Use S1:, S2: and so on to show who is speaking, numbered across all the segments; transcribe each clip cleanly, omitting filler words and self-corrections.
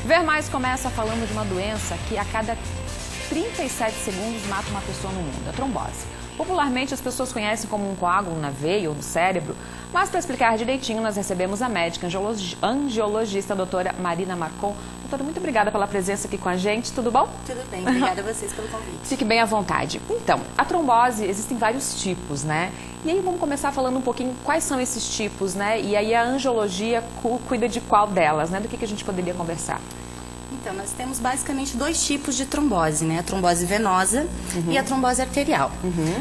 S1: Ver Mais começa falando de uma doença que a cada 37 segundos mata uma pessoa no mundo, a trombose. Popularmente as pessoas conhecem como um coágulo na veia ou no cérebro, mas para explicar direitinho nós recebemos a médica angiologista a doutora Marina Marcon. Doutora, muito obrigada pela presença aqui com a gente, tudo bom?
S2: Tudo bem, obrigada a vocês pelo convite.
S1: Fique bem à vontade. Então, a trombose, existem vários tipos, né? E aí vamos começar falando um pouquinho quais são esses tipos, né? E aí a angiologia cuida de qual delas, né? Do que a gente poderia conversar?
S2: Então, nós temos basicamente dois tipos de trombose, né? A trombose venosa e a trombose arterial.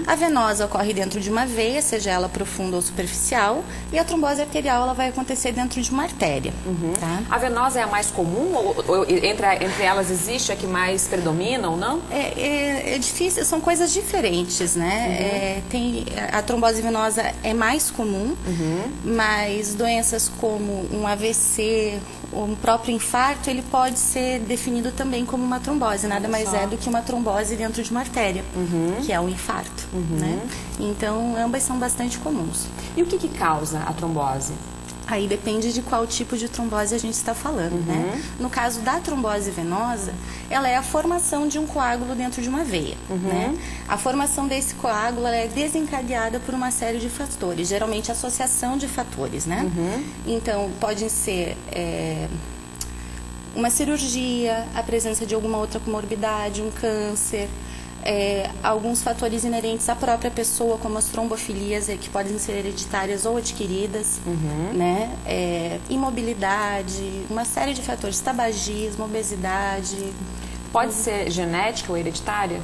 S2: A venosa ocorre dentro de uma veia, seja ela profunda ou superficial, e a trombose arterial ela vai acontecer dentro de uma artéria. Tá?
S1: A venosa é a mais comum ou entre elas existe a que mais predomina ou não?
S2: É difícil, são coisas diferentes, né? A trombose venosa é mais comum, mas doenças como um AVC, um próprio infarto, ele pode ser definido também como uma trombose, nada mais é do que uma trombose dentro de uma artéria, que é o infarto, né? Então, ambas são bastante comuns.
S1: E o que causa a trombose?
S2: Aí depende de qual tipo de trombose a gente está falando, né? No caso da trombose venosa, ela é a formação de um coágulo dentro de uma veia, né? A formação desse coágulo ela é desencadeada por uma série de fatores, geralmente associação de fatores, né? Então, podem ser uma cirurgia, a presença de alguma outra comorbidade, um câncer, alguns fatores inerentes à própria pessoa, como as trombofilias, que podem ser hereditárias ou adquiridas, né? Imobilidade, uma série de fatores, tabagismo, obesidade.
S1: Pode ser genética ou hereditária?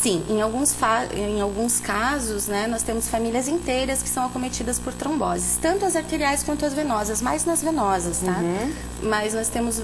S2: Sim, em alguns casos, né, nós temos famílias inteiras que são acometidas por tromboses, tanto as arteriais quanto as venosas, mais nas venosas, tá? Mas nós temos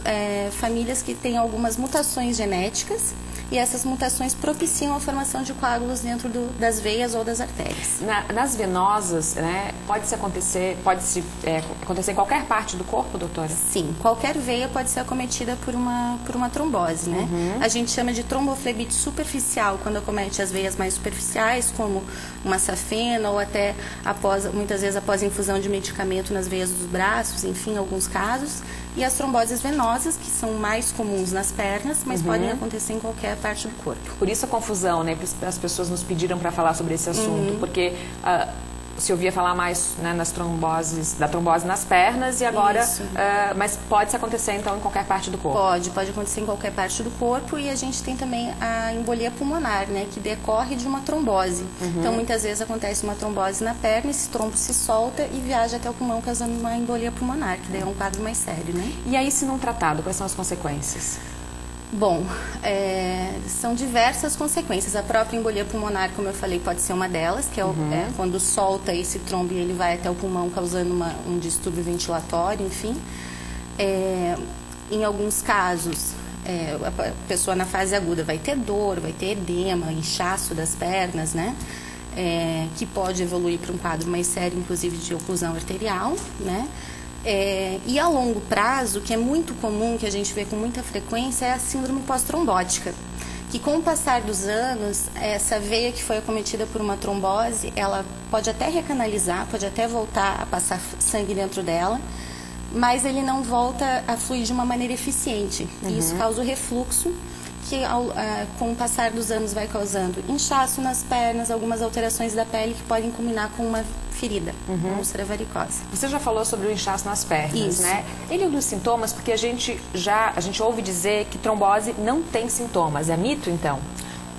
S2: famílias que têm algumas mutações genéticas e essas mutações propiciam a formação de coágulos dentro das veias ou das artérias.
S1: Nas venosas, né, pode acontecer em qualquer parte do corpo, doutora?
S2: Sim, qualquer veia pode ser acometida por uma trombose, né? A gente chama de tromboflebite superficial quando acomete as veias mais superficiais, como uma safena ou até muitas vezes após a infusão de medicamento nas veias dos braços, enfim, em alguns casos. E as tromboses venosas, que são mais comuns nas pernas, mas podem acontecer em qualquer parte do corpo.
S1: Por isso a confusão, né? As pessoas nos pediram para falar sobre esse assunto, porque se ouvia falar mais, né, da trombose nas pernas e agora, mas pode acontecer então em qualquer parte do corpo?
S2: Pode acontecer em qualquer parte do corpo e a gente tem também a embolia pulmonar, né, que decorre de uma trombose. Então muitas vezes acontece uma trombose na perna, esse trombo se solta e viaja até o pulmão causando uma embolia pulmonar, que daí é um quadro mais sério, né?
S1: E aí, se não tratado, quais são as consequências?
S2: Bom, são diversas consequências. A própria embolia pulmonar, como eu falei, pode ser uma delas, que é quando solta esse trombo e ele vai até o pulmão causando um distúrbio ventilatório, enfim. Em alguns casos, a pessoa na fase aguda vai ter dor, vai ter edema, inchaço das pernas, né? Que pode evoluir para um quadro mais sério, inclusive de oclusão arterial, né? E a longo prazo, que é muito comum, que a gente vê com muita frequência, é a síndrome pós-trombótica, que com o passar dos anos, essa veia que foi acometida por uma trombose, ela pode até recanalizar, pode até voltar a passar sangue dentro dela, mas ele não volta a fluir de uma maneira eficiente. E isso causa o refluxo, que com o passar dos anos vai causando inchaço nas pernas, algumas alterações da pele que podem culminar com uma ferida, uma úlcera varicosa.
S1: Você já falou sobre o inchaço nas pernas, né? Ele é um dos sintomas, porque a gente ouve dizer que trombose não tem sintomas. É mito, então?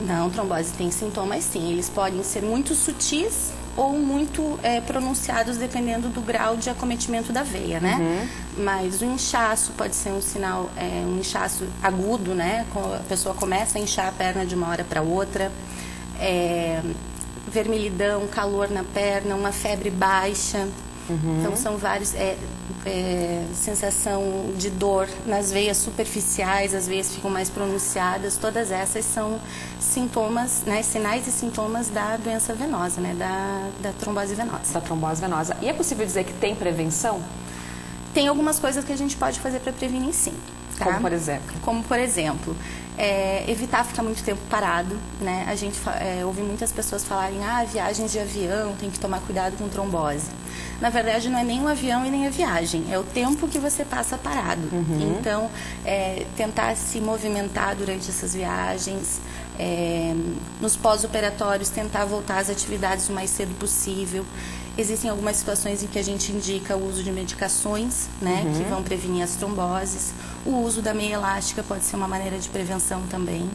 S2: Não, trombose tem sintomas, sim. Eles podem ser muito sutis ou muito pronunciados, dependendo do grau de acometimento da veia, né? Mas o inchaço pode ser um sinal, um inchaço agudo, né? A pessoa começa a inchar a perna de uma hora para outra, vermelhidão, calor na perna, uma febre baixa. Então, são vários... sensação de dor nas veias superficiais, as veias ficam mais pronunciadas. Todas essas são sintomas, né, sinais e sintomas da doença venosa, né, da trombose venosa.
S1: Da trombose venosa. E é possível dizer que tem prevenção?
S2: Tem algumas coisas que a gente pode fazer para prevenir, sim. Tá?
S1: Como por exemplo?
S2: Como por exemplo, evitar ficar muito tempo parado, né? A gente ouve muitas pessoas falarem, viagens de avião, tem que tomar cuidado com trombose. Na verdade, não é nem o avião e nem a viagem, é o tempo que você passa parado. Então, tentar se movimentar durante essas viagens, nos pós-operatórios, tentar voltar às atividades o mais cedo possível. Existem algumas situações em que a gente indica o uso de medicações, né, que vão prevenir as tromboses. O uso da meia elástica pode ser uma maneira de prevenção também.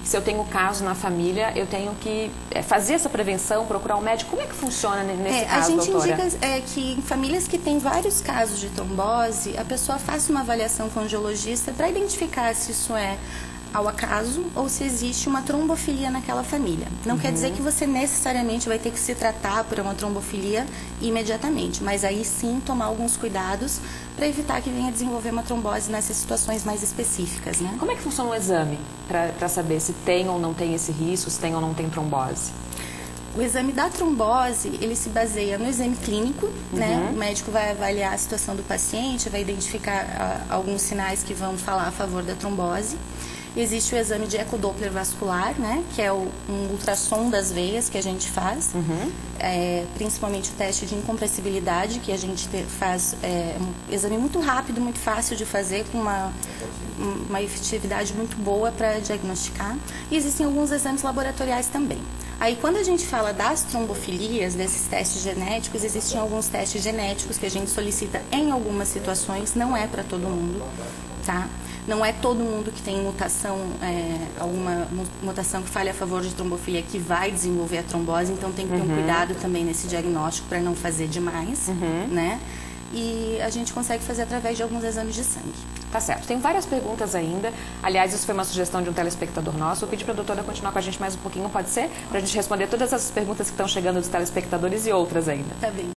S1: Se eu tenho caso na família, eu tenho que fazer essa prevenção, procurar um médico. Como é que funciona nesse caso,
S2: doutora? A gente
S1: doutora?
S2: indica que em famílias que têm vários casos de trombose, a pessoa faça uma avaliação com o angiologista para identificar se isso é ao acaso ou se existe uma trombofilia naquela família. Não quer dizer que você necessariamente vai ter que se tratar por uma trombofilia imediatamente, mas aí sim tomar alguns cuidados para evitar que venha desenvolver uma trombose nessas situações mais específicas, né?
S1: Como é que funciona o exame para saber se tem ou não tem esse risco, se tem ou não tem trombose?
S2: O exame da trombose, ele se baseia no exame clínico, né? O médico vai avaliar a situação do paciente, vai identificar alguns sinais que vão falar a favor da trombose. Existe o exame de ecodoppler vascular, né? Que é um ultrassom das veias que a gente faz. Principalmente o teste de incompressibilidade, que a gente faz. Um exame muito rápido, muito fácil de fazer, com uma efetividade muito boa para diagnosticar. E existem alguns exames laboratoriais também. Aí, quando a gente fala das trombofilias, desses testes genéticos, existem alguns testes genéticos que a gente solicita em algumas situações, não é para todo mundo, tá? Não é todo mundo que tem mutação, alguma mutação que fale a favor de trombofilia que vai desenvolver a trombose, então tem que ter um cuidado também nesse diagnóstico para não fazer demais, né? E a gente consegue fazer através de alguns exames de sangue.
S1: Tá certo. Tem várias perguntas ainda. Aliás, isso foi uma sugestão de um telespectador nosso. Vou pedir para a doutora continuar com a gente mais um pouquinho, pode ser? Para a gente responder todas essas perguntas que estão chegando dos telespectadores e outras ainda.
S2: Tá bem.